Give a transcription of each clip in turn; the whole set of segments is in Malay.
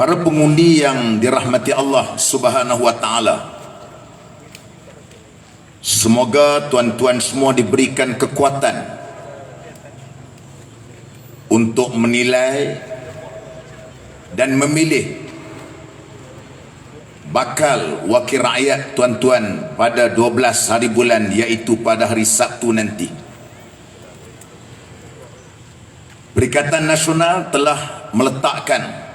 Para pengundi yang dirahmati Allah Subhanahu wa taala, semoga tuan-tuan semua diberikan kekuatan untuk menilai dan memilih bakal wakil rakyat tuan-tuan pada 12 hari bulan, iaitu pada hari Sabtu nanti. Perikatan Nasional telah meletakkan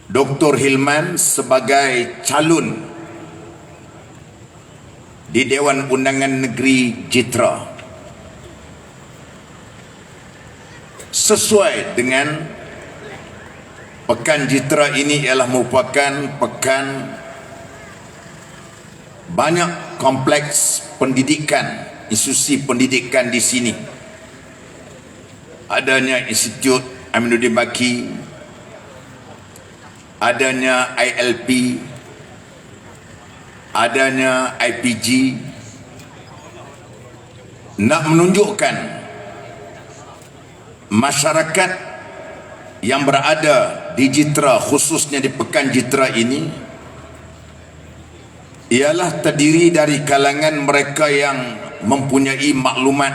Dr. Hilman sebagai calon di Dewan Undangan Negeri Jitra sesuai dengan pekan Jitra ini ialah merupakan pekan banyak kompleks pendidikan, institusi pendidikan di sini. Adanya Institut Aminuddin Baki, adanya ILP, adanya IPG, nak menunjukkan masyarakat yang berada di Jitra, khususnya di pekan Jitra ini, ialah terdiri dari kalangan mereka yang mempunyai maklumat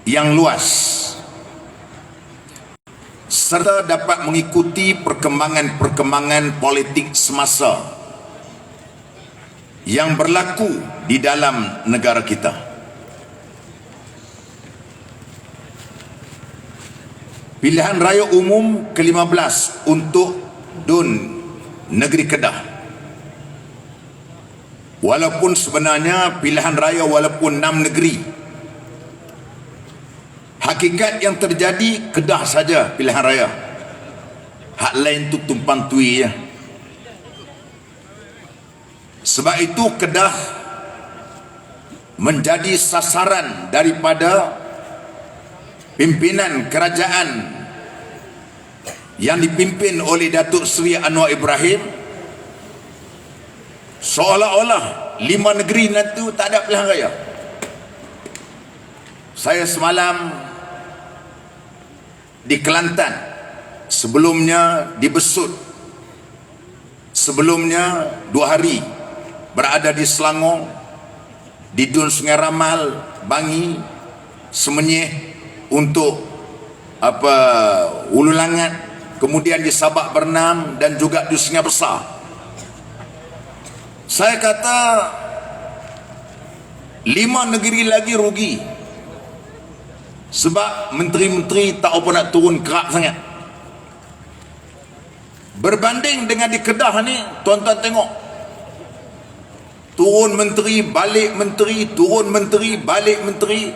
yang luas serta dapat mengikuti perkembangan politik semasa yang berlaku di dalam negara kita. Pilihan Raya Umum ke-15 untuk DUN Negeri Kedah, walaupun sebenarnya pilihan raya walaupun 6 negeri, hakikat yang terjadi Kedah saja pilihan raya, hak lain tu tumpang tui ya. Sebab itu Kedah menjadi sasaran daripada pimpinan kerajaan yang dipimpin oleh Datuk Seri Anwar Ibrahim, seolah-olah 5 negeri nanti tak ada pilihan raya. Saya semalam di Kelantan, sebelumnya di Besut, sebelumnya 2 hari berada di Selangor, di Dun Sungai Ramal, Bangi, Semenyih untuk Ulu Langat, kemudian di Sabak Bernam dan juga di Sungai Besar. Saya kata 5 negeri lagi rugi, sebab menteri-menteri tak apa nak turun kerak sangat. Berbanding dengan di Kedah ni, tuan-tuan tengok, turun menteri, balik menteri, turun menteri, balik menteri,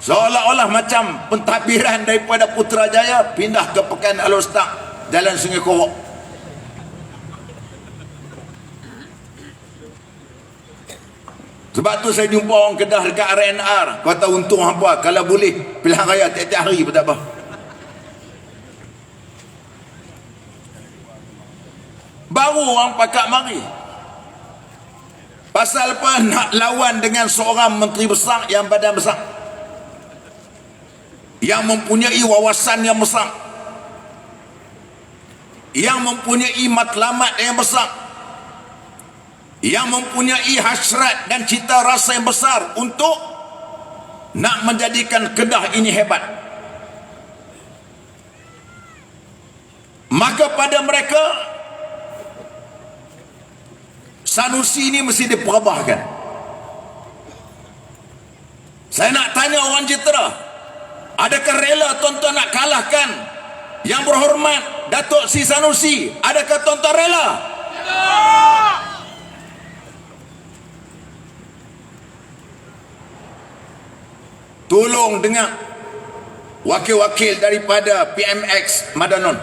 seolah-olah macam pentadbiran daripada Putrajaya pindah ke Pekan Al-Ustaz, Jalan Sungai Korok. Sebab tu saya jumpa orang Kedah dekat RNR, kata untung apa kalau boleh pilihan raya tiap-tiap hari pun tak apa. Baru orang pakak mari. Pasal apa? Nak lawan dengan seorang menteri besar yang badan besar, yang mempunyai wawasan yang besar, yang mempunyai matlamat yang besar, yang mempunyai hasrat dan cita rasa yang besar untuk nak menjadikan Kedah ini hebat. Maka pada mereka, Sanusi ini mesti diperabahkan. Saya nak tanya orang Jitra, adakah rela tuan-tuan nak kalahkan yang berhormat Datuk Sri Sanusi? Adakah tuan-tuan rela? Tolong dengar wakil-wakil daripada PMX Madanon.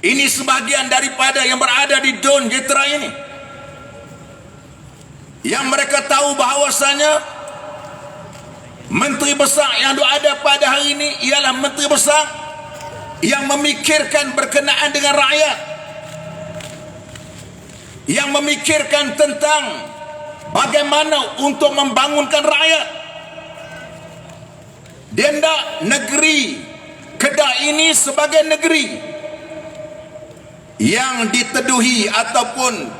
Ini sebahagian daripada yang berada di DUN Jitra ini, yang mereka tahu bahawasanya menteri besar yang ada pada hari ini ialah menteri besar yang memikirkan berkenaan dengan rakyat, yang memikirkan tentang bagaimana untuk membangunkan rakyat. Dia nak negeri Kedah ini sebagai negeri yang diteduhi ataupun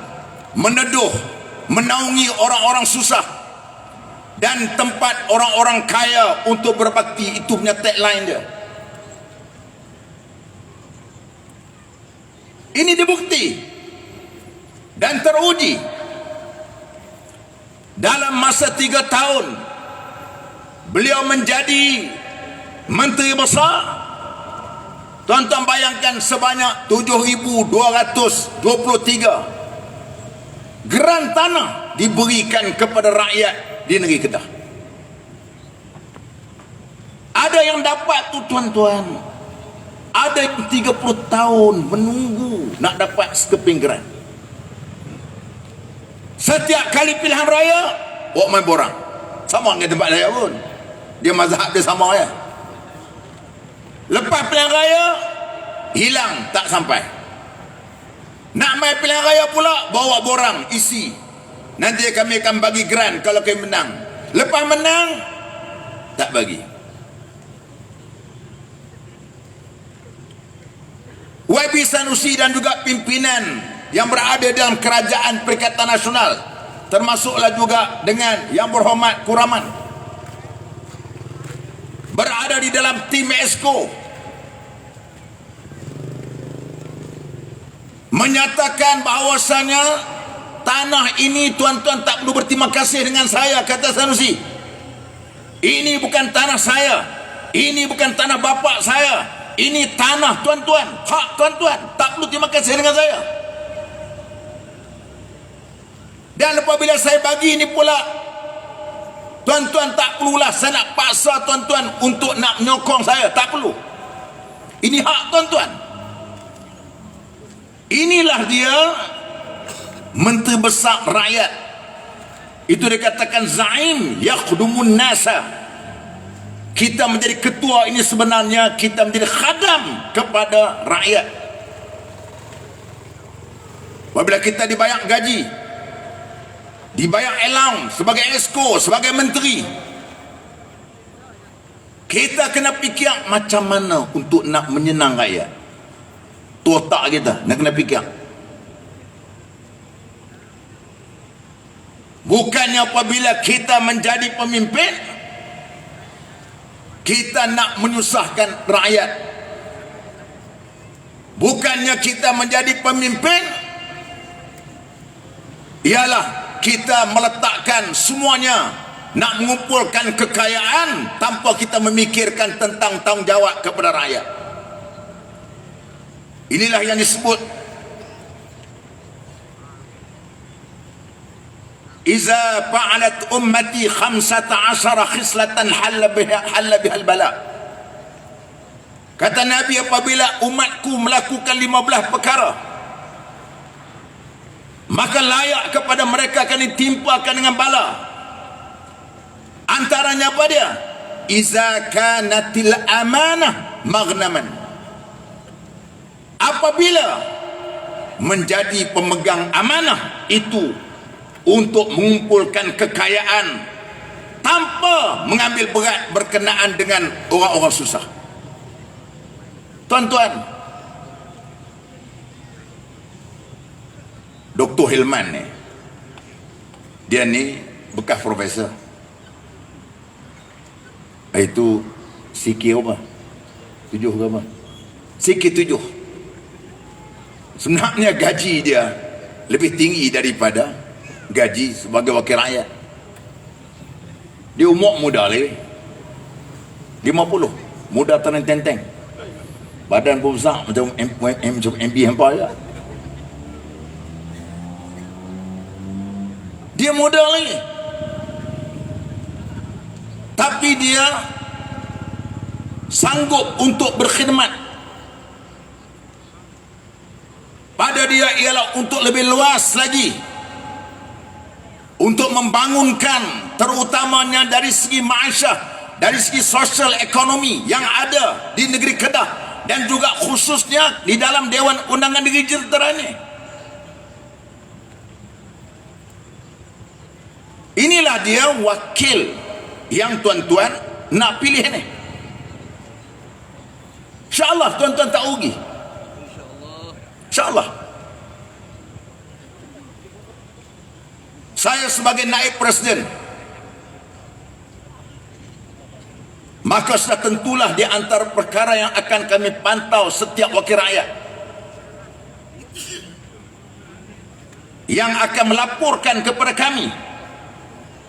menaungi orang-orang susah dan tempat orang-orang kaya untuk berbakti. Itu punya tagline dia. Ini dibukti dan teruji dalam masa 3 tahun beliau menjadi Menteri Besar. Tuan-tuan bayangkan, sebanyak 7,223 geran tanah diberikan kepada rakyat di negeri Kedah. Ada yang dapat tu tuan-tuan, ada yang 30 tahun menunggu nak dapat sekeping geran. Setiap kali pilihan raya, main borang. Sama dengan tempat saya pun, dia mazhab dia sama ya. Lepas pilihan raya, hilang, tak sampai. Nak main pilihan raya pula, bawa borang, isi. Nanti kami akan bagi geran kalau kami menang. Lepas menang, tak bagi. YB Sanusi dan juga pimpinan yang berada dalam Kerajaan Perikatan Nasional, termasuklah juga dengan Yang Berhormat Kuraman, berada di dalam tim EXCO, menyatakan bahawasanya tanah ini tuan-tuan tak perlu berterima kasih dengan saya, kata Sanusi. Ini bukan tanah saya, ini bukan tanah bapak saya, ini tanah tuan-tuan, hak tuan-tuan, tak perlu terima kasih dengan saya. Dan apabila saya bagi ini pula, tuan-tuan tak perlulah saya nak paksa tuan-tuan untuk nak menyokong saya, tak perlu. Ini hak tuan-tuan. Inilah dia Menteri Besar Rakyat. Itu dikatakan Zaim yakhdumun nasa. Kita menjadi ketua ini sebenarnya kita menjadi khadam kepada rakyat. Apabila kita dibayar gaji, dibayar allowance sebagai exco, sebagai menteri, kita kena fikir macam mana untuk nak menyenang rakyat. Tu otak kita nak kena fikir. Bukannya apabila kita menjadi pemimpin, kita nak menyusahkan rakyat. Bukannya kita menjadi pemimpin ialah kita meletakkan semuanya, nak mengumpulkan kekayaan tanpa kita memikirkan tentang tanggungjawab kepada rakyat. Inilah yang disebut Iza fa'alat ummati 15 khislatan halla bihal bala. Kata Nabi, apabila umatku melakukan 15 perkara, maka layak kepada mereka akan ditimpakan dengan bala. Antaranya apa dia? Iza kanatil amanah maghnaman. Apabila menjadi pemegang amanah itu untuk mengumpulkan kekayaan tanpa mengambil berat berkenaan dengan orang-orang susah. Tuan-tuan, Dr. Hilman ni, dia ni bekas profesor. Itu sikit apa? 7 ke apa? Sikit 7. Sebenarnya gaji dia lebih tinggi daripada gaji sebagai wakil rakyat. Dia umur muda lagi, 50, muda terenteng-teng, badan pun besar macam MB Hampa je. Dia muda lagi, tapi dia sanggup untuk berkhidmat. Pada dia ialah untuk lebih luas lagi, untuk membangunkan terutamanya dari segi ma'isyah, dari segi sosial ekonomi yang ada di negeri Kedah dan juga khususnya di dalam Dewan Undangan Negeri Jentera ini. Inilah dia wakil yang tuan-tuan nak pilih ni. InsyaAllah tuan-tuan tak rugi. InsyaAllah. Saya sebagai naib presiden, maka sudah tentulah di antara perkara yang akan kami pantau setiap wakil rakyat yang akan melaporkan kepada kami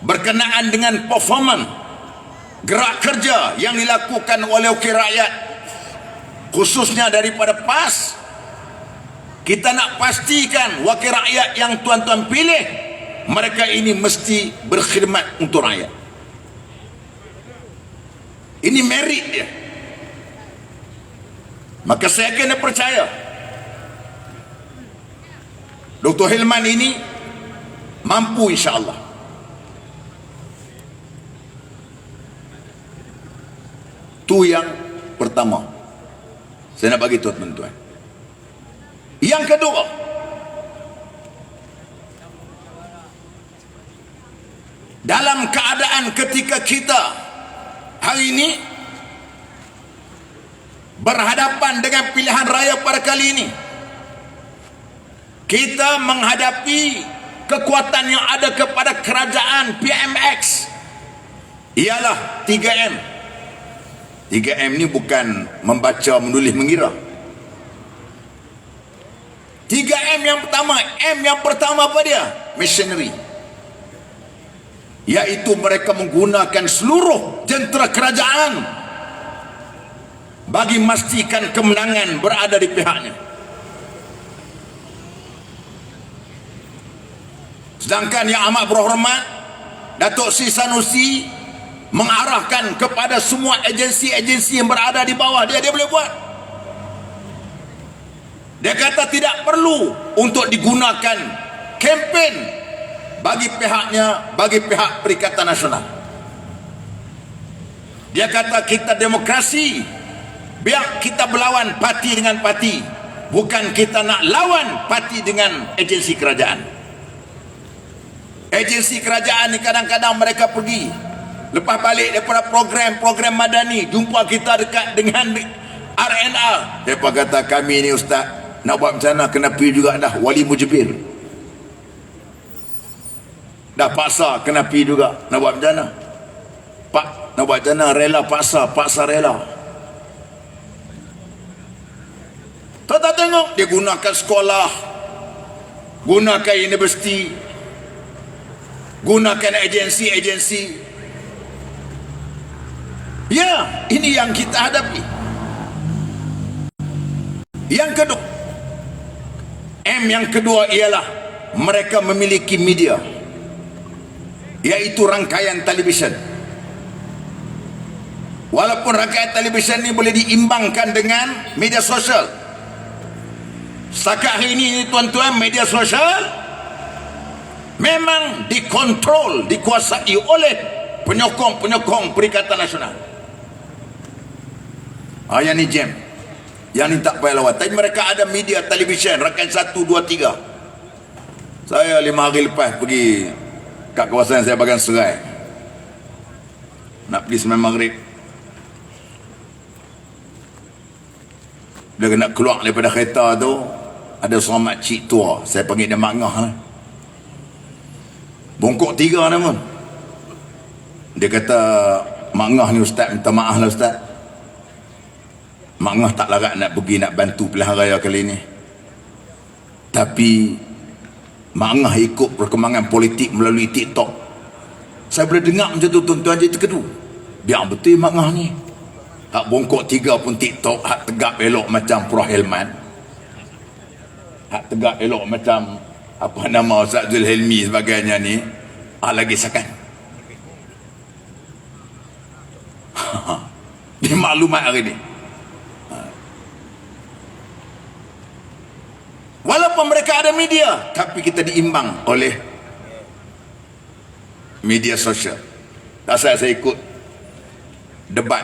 berkenaan dengan performan gerak kerja yang dilakukan oleh wakil rakyat, khususnya daripada PAS. Kita nak pastikan wakil rakyat yang tuan-tuan pilih, mereka ini mesti berkhidmat untuk rakyat. Ini merit dia. Maka saya kena percaya Dr. Hilman ini mampu, insya-Allah. Itu yang pertama saya nak bagi tahu tuan-tuan. Yang kedua, dalam keadaan ketika kita hari ini berhadapan dengan pilihan raya pada kali ini, kita menghadapi kekuatan yang ada kepada kerajaan PMX, ialah 3M. 3M ni bukan membaca, menulis, mengira. 3M yang pertama, M yang pertama apa dia? Missionary. Iaitu mereka menggunakan seluruh jentera kerajaan bagi memastikan kemenangan berada di pihaknya. Sedangkan yang amat berhormat Datuk Sri Sanusi mengarahkan kepada semua agensi-agensi yang berada di bawah dia boleh buat. Dia kata tidak perlu untuk digunakan kempen bagi pihaknya, bagi pihak Perikatan Nasional. Dia kata kita demokrasi, biar kita berlawan parti dengan parti, bukan kita nak lawan parti dengan agensi kerajaan. Agensi kerajaan ni kadang-kadang mereka pergi lepas balik daripada program madani, jumpa kita dekat dengan RNR. Mereka kata kami ni ustaz nak buat macam mana, kena pergi juga dah wali mujibir. Dah paksa kena pergi juga, nak buat macam mana? Pak, nak buat macam mana? Rela paksa rela. Tak tengok, dia gunakan sekolah, gunakan universiti, gunakan agensi-agensi. Ya, ini yang kita hadapi. Yang kedua, M yang kedua ialah mereka memiliki media, iaitu rangkaian televisyen. Walaupun rangkaian televisyen ni boleh diimbangkan dengan media sosial. Setakat hari ini tuan-tuan, media sosial memang dikontrol, dikuasai oleh penyokong-penyokong Perikatan Nasional. Yang ni jam, yang ni tak payah lawat. Tapi mereka ada media televisyen, rangkaian 1, 2, 3. Saya 5 hari lepas pergi kat kawasan saya bagian Serai, nak pergi sembahyang maghrib. Bila nak keluar daripada kereta tu, ada seorang makcik tua, saya panggil dia Mak Ngah lah. Bongkok 3 nama. Dia kata, Mak Ngah ni ustaz, minta maaf lah ustaz, Mak Ngah tak larat nak pergi nak bantu pilihan raya kali ni, tapi Mak Ngah ikut perkembangan politik melalui TikTok. Saya boleh dengar macam tu tuan-tuan, jadi terkedu. Biar betul Mak Ngah ni, hak bongkok 3 pun TikTok, hak tegak elok macam Prof Helman, hak tegak elok macam apa nama Ustaz Zul Helmi sebagainya ni, lagi sakan. Dia maklumat hari ni. Walaupun mereka ada media, tapi kita diimbang oleh media sosial. Saya ikut debat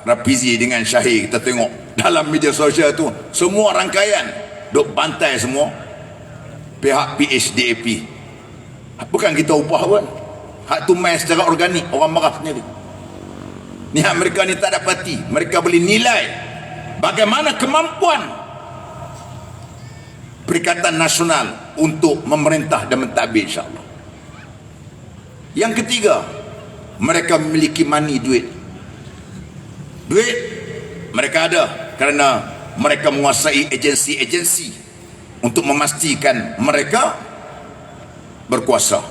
Rafizi dengan Syahir, kita tengok dalam media sosial tu semua rangkaian duk bantai semua pihak PHDAP. Bukan kita upah pun, hak tu main secara organik, orang marah sendiri. Ni hak mereka ni tak ada parti, mereka boleh nilai bagaimana kemampuan Perikatan Nasional untuk memerintah dan mentadbir, insyaAllah. Yang ketiga, mereka memiliki money, duit mereka ada kerana mereka menguasai agensi-agensi untuk memastikan mereka berkuasa,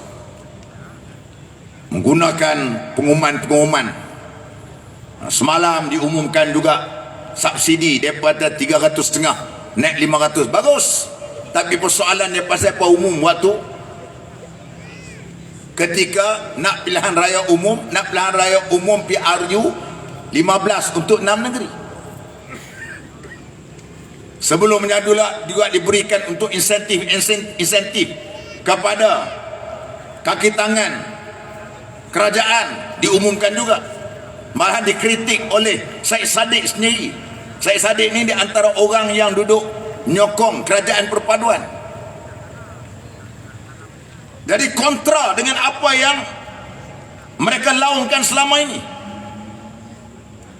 menggunakan pengumuman-pengumuman. Semalam diumumkan juga subsidi daripada 350 naik 500, bagus. Tapi persoalan dia pasal apa umum waktu ketika nak pilihan raya umum PRU 15 untuk 6 negeri. Sebelumnya juga diberikan untuk insentif kepada kaki tangan kerajaan, diumumkan juga. Malah dikritik oleh Syed Saddiq sendiri. Syed Saddiq ni di antara orang yang duduk menyokong kerajaan perpaduan. Jadi kontra dengan apa yang mereka laungkan selama ini,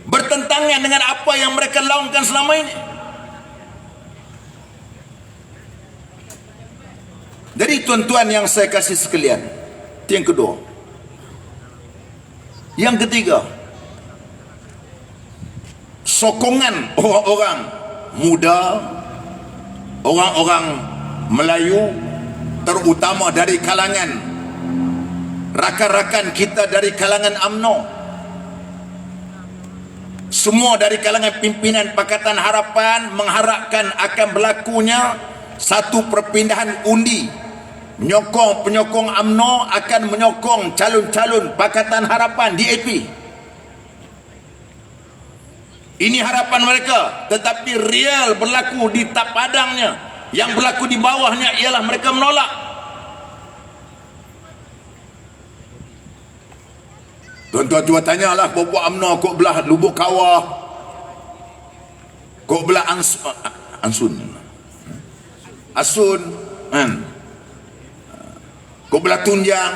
bertentangan dengan apa yang mereka laungkan selama ini. Jadi tuan-tuan yang saya kasih sekalian, itu yang kedua. Yang ketiga, sokongan orang-orang muda, orang-orang Melayu, terutama dari kalangan rakan-rakan kita dari kalangan UMNO, semua dari kalangan pimpinan Pakatan Harapan mengharapkan akan berlakunya satu perpindahan undi. Penyokong UMNO akan menyokong calon-calon Pakatan Harapan DAP. Ini harapan mereka, tetapi real berlaku di tak padangnya, yang berlaku di bawahnya ialah mereka menolak. Tuan-tuan cuba tanyalah bawa UMNO kok belah Lubuk Kawah, kok belah Asun kan, kok belah Tunjang.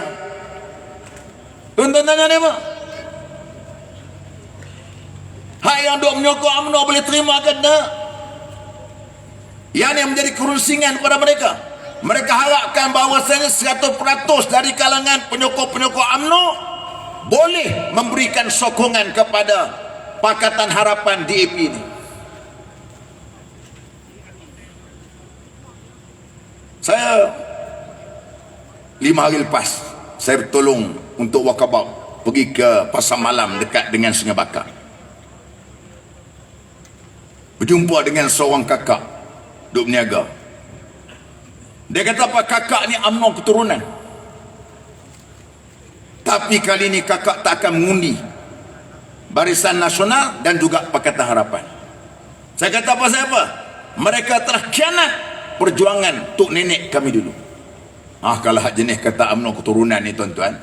Tuan-tuan tanya dia apa? Hak yang duk menyokong UMNO boleh terima ke tak? Yang menjadi kerusingan pada mereka. Mereka harapkan bahawasanya 100% dari kalangan penyokong-penyokong UMNO boleh memberikan sokongan kepada Pakatan Harapan DAP ini. Saya 5 hari lepas saya bertolong untuk walkabout pergi ke pasar malam dekat dengan Sungai Bakar, berjumpa dengan seorang kakak duduk berniaga. Dia kata apa, kakak ni UMNO keturunan, tapi kali ni kakak tak akan mengundi Barisan Nasional dan juga Pakatan Harapan. Saya kata apa, siapa? Mereka telah khianat perjuangan tok nenek kami dulu. Kalau hak jenis kata UMNO keturunan ni tuan-tuan,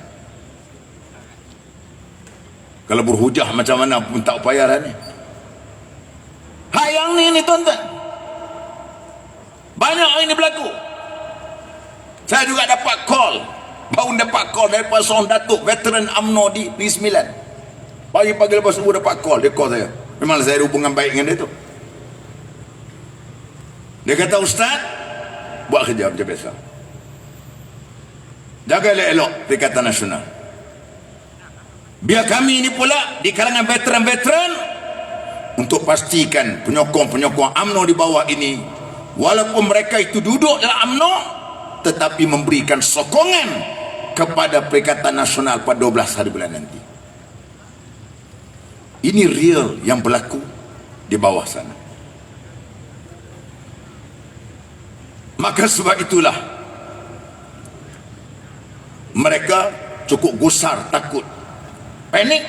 kalau berhujah macam mana pun tak payah dah ni. Hak yang ni tuan-tuan, banyak ini berlaku. Saya juga dapat call, baru dapat call daripada seorang datuk veteran UMNO di Negeri Sembilan. Pagi-pagi lepas subuh dapat call, dia call saya. Memang saya ada hubungan baik dengan dia tu. Dia kata, Ustaz, buat kerja macam biasa, jaga elok-elok Perikatan Nasional. Biar kami ini pula di kalangan veteran-veteran untuk pastikan penyokong-penyokong UMNO di bawah ini, walaupun mereka itu duduk dalam UMNO, tetapi memberikan sokongan kepada Perikatan Nasional pada 12 hari bulan nanti. Ini real yang berlaku di bawah sana. Maka sebab itulah mereka cukup gusar, takut, panik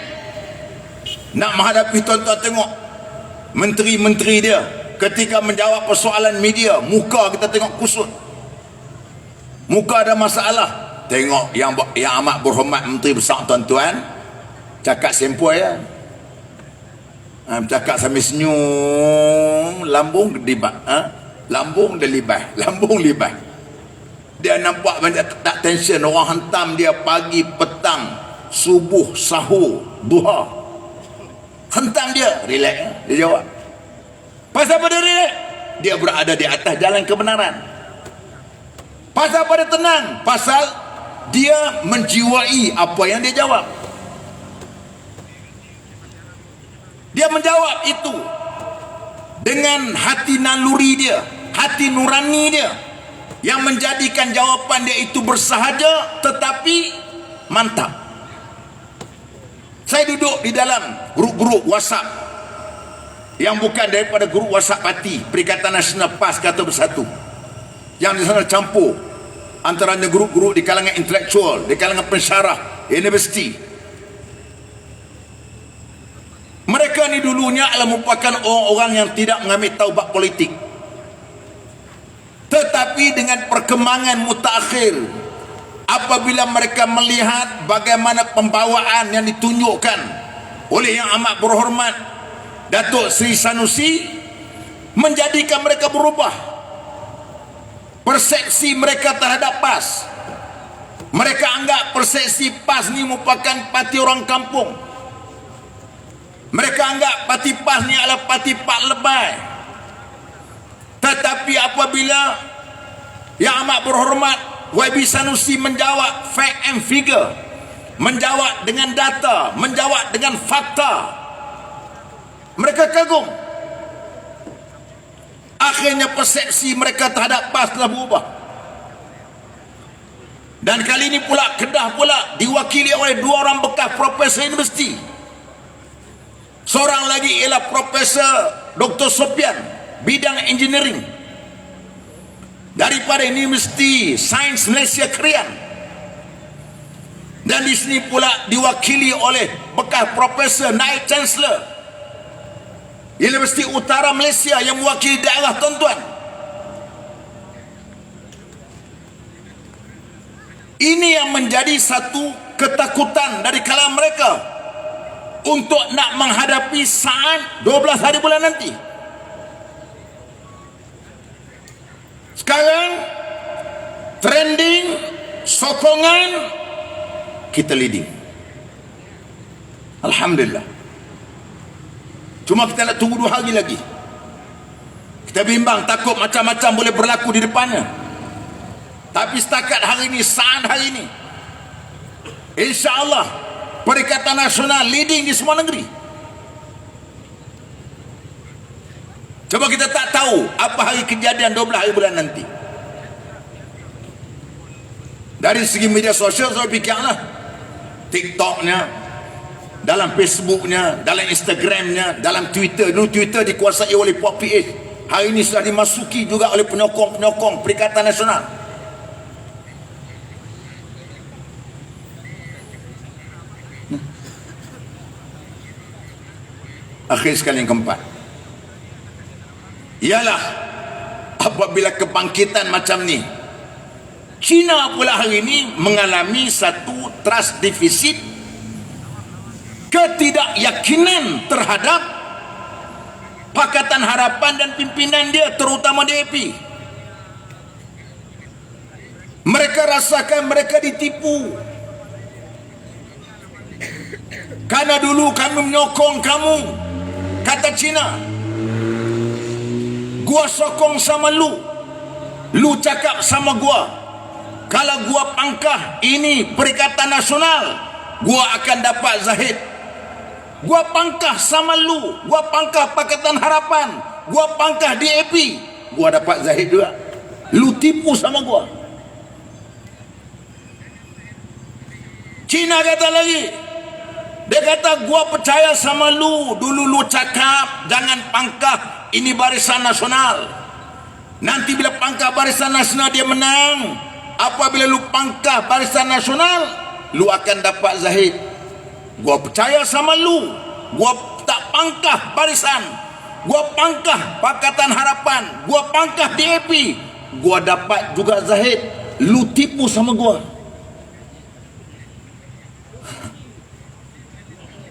nak menghadapi. Tuan-tuan tengok menteri-menteri dia ketika menjawab persoalan media, muka kita tengok kusut, muka ada masalah. Tengok yang amat berhormat menteri besar tuan-tuan cakap sempoi ya, cakap sambil senyum, lambung libat, lambung dan libas, lambung libas. Dia nampak macam tak tension, orang hantam dia pagi, petang, subuh, sahur, duha, hantam dia, relax, dia jawab. Pasal pada relax, dia berada di atas jalan kebenaran. Pasal pada tenang, pasal dia menjiwai apa yang dia jawab. Dia menjawab itu dengan hati naluri dia, hati nurani dia, yang menjadikan jawapan dia itu bersahaja tetapi mantap. Saya duduk di dalam grup-grup WhatsApp yang bukan daripada grup WhatsApp parti Perikatan Nasional PAS Kata Bersatu, yang di sana campur antaranya grup-grup di kalangan intelektual, di kalangan pensyarah universiti. Mereka ni dulunya adalah merupakan orang-orang yang tidak mengambil taubat politik, tetapi dengan perkembangan mutakhir, apabila mereka melihat bagaimana pembawaan yang ditunjukkan oleh yang amat berhormat Datuk Seri Sanusi, menjadikan mereka berubah persepsi mereka terhadap PAS. Mereka anggap persepsi PAS ni merupakan parti orang kampung. Mereka anggap parti PAS ni adalah parti Pak Lebay. Tetapi apabila yang amat berhormat YB Sanusi menjawab fact and figure, menjawab dengan data, menjawab dengan fakta, mereka kagum. Akhirnya persepsi mereka terhadap PAS telah berubah. Dan kali ini pula Kedah pula diwakili oleh dua orang bekas profesor universiti. Seorang lagi ialah Profesor Dr. Sopian, bidang engineering daripada Universiti Sains Malaysia Krian. Dan di sini pula diwakili oleh bekas Profesor Naib Chancellor Universiti Utara Malaysia yang mewakili daerah tuan-tuan. Ini yang menjadi satu ketakutan dari kalangan mereka untuk nak menghadapi saat 12 hari bulan nanti. Sekarang trending, sokongan, kita leading. Alhamdulillah. Cuma kita nak tunggu 2 hari lagi. Kita bimbang, takut macam-macam boleh berlaku di depannya. Tapi setakat hari ini, saat hari ini, insya-Allah Perikatan Nasional leading di semua negeri. Coba kita tak tahu apa hari kejadian 12 hari bulan nanti. Dari segi media sosial, saya fikirlah TikToknya, dalam Facebooknya, dalam Instagramnya, dalam Twitter. Dulu Twitter dikuasai oleh Puak PH, hari ini sudah dimasuki juga oleh penyokong-penyokong Perikatan Nasional. Akhir sekali yang keempat ialah apabila kebangkitan macam ni, China pula hari ini mengalami satu trust deficit, ketidakyakinan terhadap Pakatan Harapan dan pimpinan dia, terutama DAP. Mereka rasakan mereka ditipu. Karena dulu kami menyokong kamu, kata China, gua sokong sama lu, lu cakap sama gua, kalau gua pangkah ini Perikatan Nasional, gua akan dapat Zahid. Gua pangkah sama lu, gua pangkah Pakatan Harapan, gua pangkah DAP, gua dapat Zahid juga. Lu tipu sama gua. China kata lagi, dia kata gua percaya sama lu, dulu lu cakap jangan pangkah ini Barisan Nasional. Nanti bila pangkah Barisan Nasional dia menang. Apabila lu pangkah Barisan Nasional, lu akan dapat Zahid. Gua percaya sama lu, gua tak pangkah barisan, gua pangkah Pakatan Harapan, gua pangkah DAP, gua dapat juga Zahid. Lu tipu sama gua.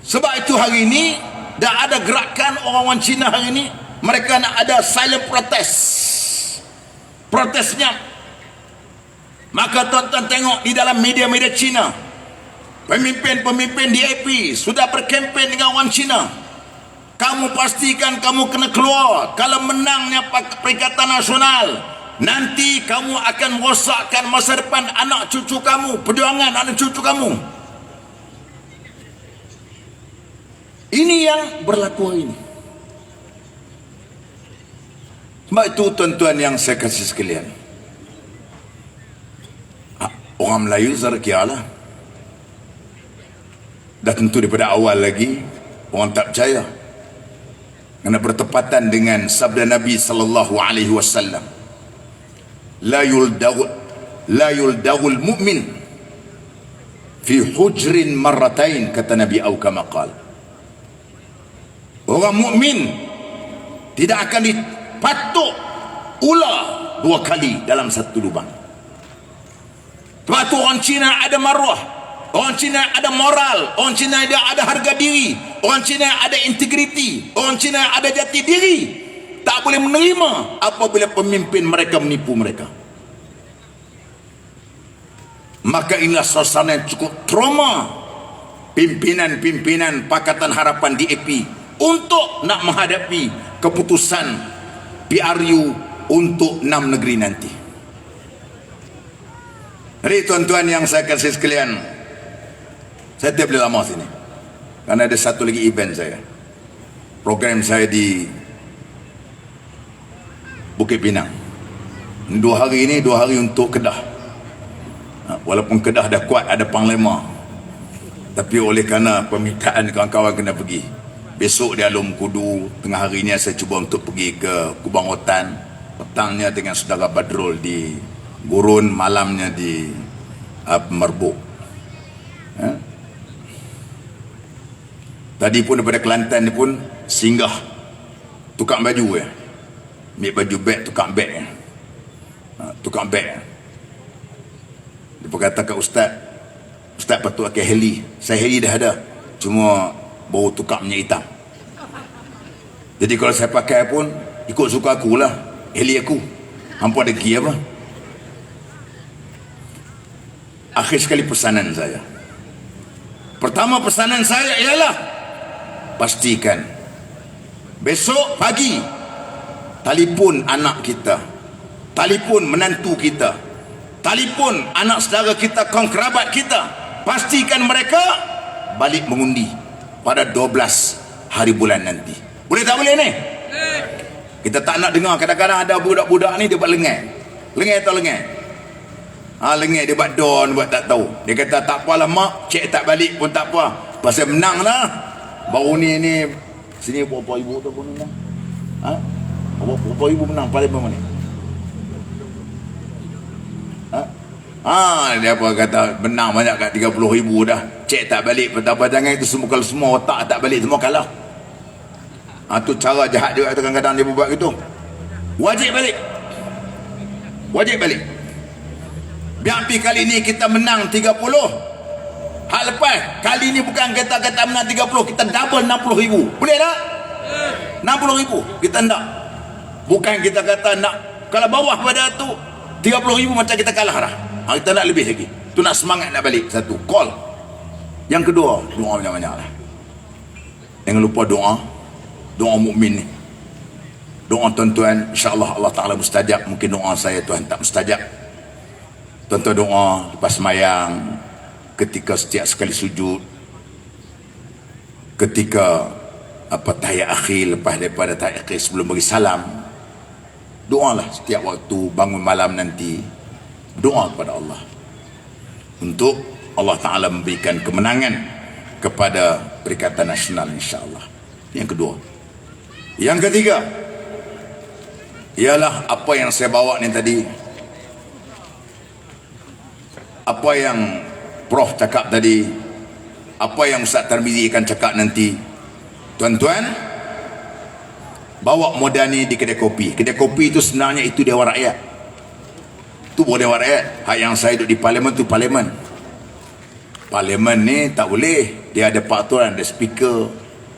Sebab itu hari ini dah ada gerakan orang-orang Cina hari ini, mereka nak ada silent protest. Protesnya, maka tuan-tuan tengok di dalam media-media Cina, pemimpin-pemimpin DAP sudah berkempen dengan orang Cina. Kamu pastikan kamu kena keluar. Kalau menangnya Perikatan Nasional, nanti kamu akan merosakkan masa depan anak cucu kamu, perjuangan anak cucu kamu. Ini yang berlaku hari ini. Sebab itu tuan-tuan yang saya kasih sekalian, orang Melayu zarakialah. Dah tentu daripada awal lagi orang tak percaya, kerana bertepatan dengan sabda Nabi sallallahu alaihi wasallam, la yuldagul mu'min fi hujrin marratain, kata Nabi, atau kama qala, orang mukmin tidak akan dipatuk ular 2 kali dalam satu lubang. Sebab tu orang Cina ada maruah, orang Cina ada moral, orang Cina ada harga diri, orang Cina ada integriti, orang Cina ada jati diri. Tak boleh menerima apabila pemimpin mereka menipu mereka. Maka inilah suasana yang cukup trauma pimpinan-pimpinan Pakatan Harapan DAP untuk nak menghadapi keputusan PRU untuk 6 negeri nanti. Jadi tuan-tuan yang saya kasih sekalian, saya tak boleh lama sini kerana ada satu lagi event saya, program saya di Bukit Pinang. 2 hari ini 2 hari untuk Kedah. Walaupun Kedah dah kuat ada panglima, tapi oleh kerana permintaan kawan-kawan kena pergi. Besok di Alum Kudu, tengah harinya saya cuba untuk pergi ke Kubang Rotan, petangnya dengan saudara Badrul di Gurun, malamnya di Merbuk. Tadi pun daripada Kelantan ni pun singgah tukang baju ambil baju beg, tukang beg tukang beg. Dia berkata kat Ustaz patut pakai heli. Saya heli dah ada, cuma baru tukar minyak hitam. Jadi kalau saya pakai pun ikut suka akulah, heli aku. Hampa ada gear apa? Akhir sekali pesanan saya, pertama pesanan saya ialah pastikan besok pagi telefon anak kita, telefon menantu kita, telefon anak saudara kita, kaum kerabat kita, pastikan mereka balik mengundi pada 12 hari bulan nanti. Boleh tak boleh ni? Kita tak nak dengar kadang-kadang ada budak-budak ni dia buat lengai atau lengai. Lengai dia buat don, buat tak tahu. Dia kata tak apalah mak, cek tak balik pun tak apa, pasal menang lah. Baru ni sini berapa ibu tu pun menang. Berapa ibu menang parlimen ni? Dia apa kata menang banyak kat 30,000 dah. Cek tak balik pun tak apa. Jangan itu semua, kalau semua otak tak balik semua kalah. Tu cara jahat dia kadang-kadang dia buat gitu. Wajib balik. Biar kali ni kita menang 30. Hak lepas kali ni bukan kata menang 30, kita double 60,000. Boleh tak? 60,000 kita nak. Bukan kita kata nak, kalau bawah pada tu 30,000 macam kita kalah dah. Kita nak lebih lagi. Tu nak semangat nak balik. Satu, call. Yang kedua, doa banyak-banyak lah. Jangan lupa doa mukmin ni. Doa tuan-tuan, insya-Allah Allah Taala mustajab. Mungkin doa saya Tuhan tak mustajab. Tuan-tuan doa lepas sembahyang, ketika setiap sekali sujud, ketika tahiyat akhir, lepas daripada tahiyat akhir sebelum bagi salam, doalah setiap waktu bangun malam nanti. Doa kepada Allah untuk Allah Ta'ala memberikan kemenangan kepada Perikatan Nasional, insya-Allah. Yang kedua. Yang ketiga ialah apa yang saya bawa ni tadi, apa yang Prof cakap tadi, apa yang Ustaz Tarmizi akan cakap nanti. Tuan-tuan, bawa modal ni di kedai kopi. Kedai kopi itu sebenarnya itu Dewan Rakyat. Itu bukan Dewan Rakyat. Hak yang saya duduk di parlimen tu parlimen. Parlimen ni tak boleh. Dia ada peraturan, ada speaker.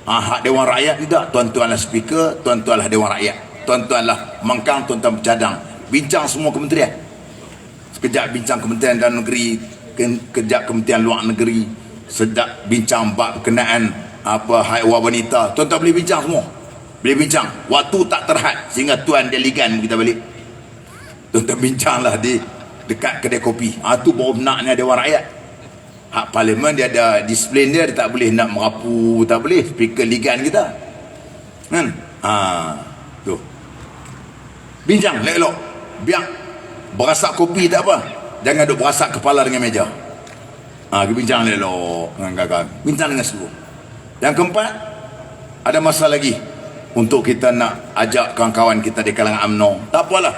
Hak Dewan Rakyat ni tak. Tuan-tuan lah speaker, tuan-tuan lah Dewan Rakyat. Tuan-tuan lah mangkang, tuan-tuan bercadang. Bincang semua kementerian. Sekejap bincang Kementerian Dalam Negeri, kejap Kementerian Luar Negeri, sedap bincang bab berkenaan apa haiwan wanita. Tuan-tuan boleh bincang semua. Boleh bincang. Waktu tak terhad sehingga tuan delegan kita balik. Tuan-tuan bincanglah di dekat kedai kopi. Tu baru nak ni ada orang rakyat. Hak parlimen dia ada disiplin dia tak boleh nak merapu, tak boleh speaker ligan kita. Kan? Tu. Bincang elok-elok. Biar berasak kopi tak apa. Jangan duk berasak kepala dengan meja. Bincang elok dengan kakak. Bincang dengan seluruh. Yang keempat, ada masa lagi untuk kita nak ajak kawan-kawan kita di kalangan UMNO. Tak apalah.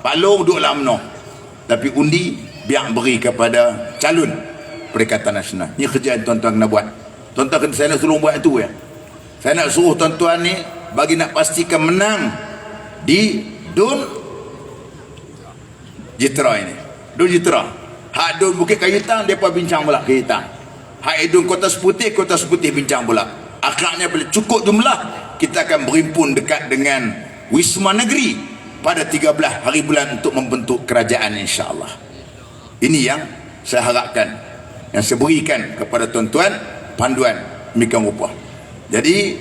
Palung duduklah UMNO. Tapi undi biar beri kepada calon Perikatan Nasional. Ini kerja yang tuan-tuan kena buat. Tuan-tuan, saya nak suruh buat itu ya. Saya nak suruh tuan-tuan ni bagi nak pastikan menang di Dun Jitera ini. Dun Jitera. Hak Dun Bukit Kayutang depa bincang pula Kayutang. Hak Dun Kota Seputih bincang pula. Akhirnya bila cukup jumlah, kita akan berhimpun dekat dengan Wisma Negeri pada 13 hari bulan untuk membentuk kerajaan, insya-Allah. Ini yang saya harapkan, yang saya berikan kepada tuan-tuan panduan demikian rupa. Jadi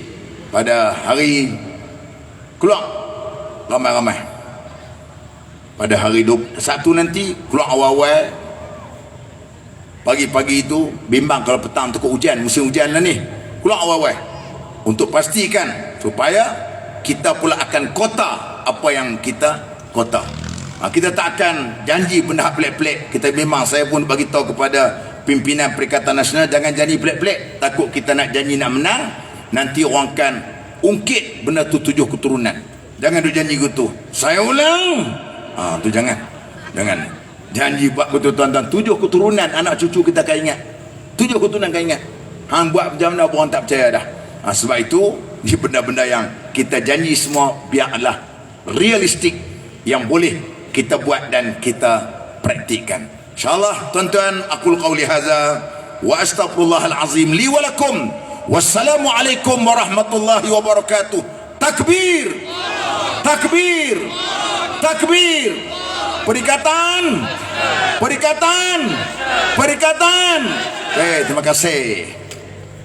pada hari keluar ramai-ramai. Pada hari 21 nanti keluar awal-awal. Pagi-pagi itu bimbang kalau petang takut hujan, musim hujan lah ni. Keluar awal-awal untuk pastikan supaya kita pula akan kota apa yang kita kota. Kita tak akan janji benda pelik-pelik. Kita memang, saya pun bagi tahu kepada pimpinan Perikatan Nasional, jangan janji pelik-pelik. Takut kita nak janji nak menang, nanti orang akan ungkit benda tu 7 keturunan. Jangan tu janji gitu. Saya ulang. Tu jangan. Janji buat betul tuan-tuan, 7 keturunan anak cucu kita akan ingat. 7 keturunan akan ingat. Hang buat macam mana orang tak percaya dah. Sebab itu, ini benda-benda yang kita janji semua biarlah realistik, yang boleh kita buat dan kita praktikkan. InsyaAllah tuan-tuan, aqul qawli hadza wa astaghfirullahal azim li wa lakum. Wassalamualaikum warahmatullahi wabarakatuh. Takbir. Takbir. Takbir. Perikatan. Perikatan. Perikatan. Terima kasih.